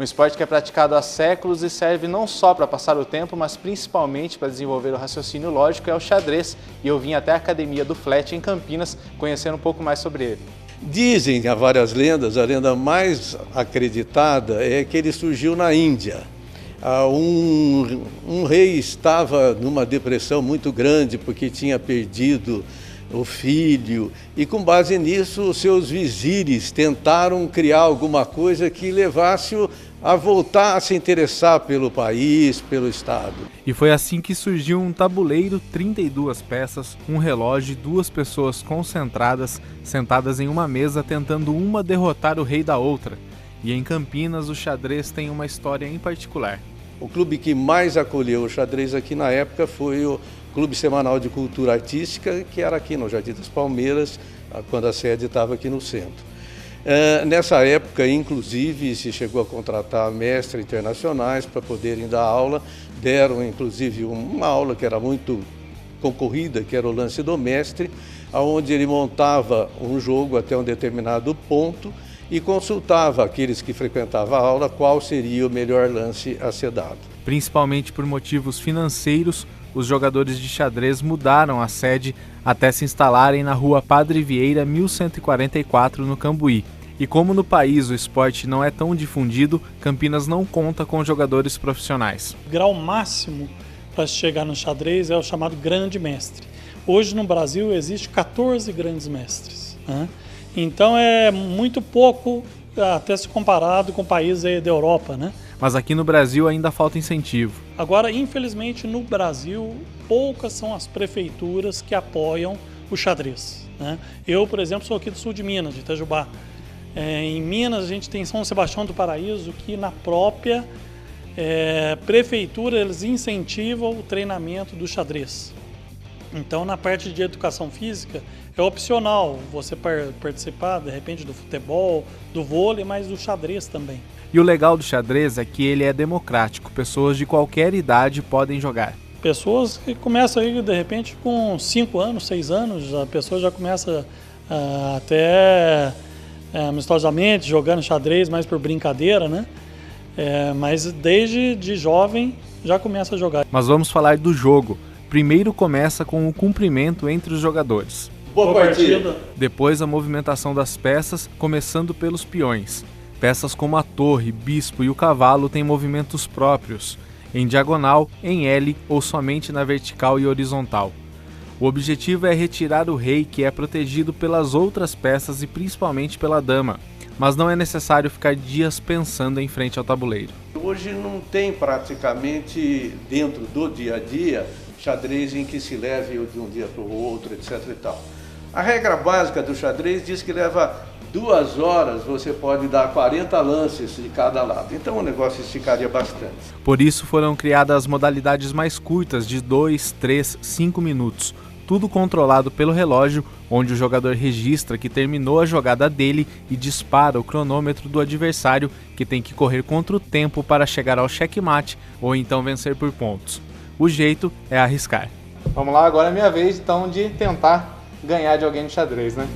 Um esporte que é praticado há séculos e serve não só para passar o tempo, mas principalmente para desenvolver o raciocínio lógico, é o xadrez. E eu vim até a Academia do Flet, em Campinas, conhecer um pouco mais sobre ele. Dizem, há várias lendas, a lenda mais acreditada é que ele surgiu na Índia. Um rei estava numa depressão muito grande porque tinha perdido o filho e, com base nisso, os seus vizires tentaram criar alguma coisa que levasse-o a voltar a se interessar pelo país, pelo Estado. E foi assim que surgiu um tabuleiro, 32 peças, um relógio e 2 pessoas concentradas, sentadas em uma mesa, tentando uma derrotar o rei da outra. E em Campinas o xadrez tem uma história em particular. O clube que mais acolheu o xadrez aqui na época foi o Clube Semanal de Cultura Artística, que era aqui no Jardim das Palmeiras, quando a sede estava aqui no centro. Nessa época, inclusive, se chegou a contratar mestres internacionais para poderem dar aula. Deram, inclusive, uma aula que era muito concorrida, que era o lance do mestre, onde ele montava um jogo até um determinado ponto e consultava aqueles que frequentavam a aula qual seria o melhor lance a ser dado. Principalmente por motivos financeiros, os jogadores de xadrez mudaram a sede até se instalarem na Rua Padre Vieira, 1144, no Cambuí. E como no país o esporte não é tão difundido, Campinas não conta com jogadores profissionais. O grau máximo para chegar no xadrez é o chamado grande mestre. Hoje no Brasil existe 14 grandes mestres, né? Então é muito pouco, até se comparado com países da Europa, né? Mas aqui no Brasil ainda falta incentivo. Agora, infelizmente, no Brasil, poucas são as prefeituras que apoiam o xadrez, né? Eu, por exemplo, sou aqui do sul de Minas, de Itajubá. Em Minas, a gente tem São Sebastião do Paraíso, que na própria prefeitura eles incentivam o treinamento do xadrez. Então, na parte de educação física, é opcional você participar, de repente, do futebol, do vôlei, mas do xadrez também. E o legal do xadrez é que ele é democrático, pessoas de qualquer idade podem jogar. Pessoas que começam aí, de repente, com 5 anos, 6 anos, a pessoa já começa até amistosamente jogando xadrez, mais por brincadeira, né? Mas desde de jovem já começa a jogar. Mas vamos falar do jogo. Primeiro começa com o cumprimento entre os jogadores. Boa partida! Depois a movimentação das peças, começando pelos peões. Peças como a torre, bispo e o cavalo têm movimentos próprios, em diagonal, em L ou somente na vertical e horizontal. O objetivo é retirar o rei, que é protegido pelas outras peças e principalmente pela dama, mas não é necessário ficar dias pensando em frente ao tabuleiro. Hoje não tem praticamente, dentro do dia a dia, xadrez em que se leve de um dia para o outro, etc. e tal. A regra básica do xadrez diz que leva 2 horas, você pode dar 40 lances de cada lado. Então o negócio esticaria bastante. Por isso foram criadas as modalidades mais curtas, de 2, 3, 5 minutos. Tudo controlado pelo relógio, onde o jogador registra que terminou a jogada dele e dispara o cronômetro do adversário, que tem que correr contra o tempo para chegar ao checkmate ou então vencer por pontos. O jeito é arriscar. Vamos lá, agora é minha vez então de tentar ganhar de alguém no xadrez, né?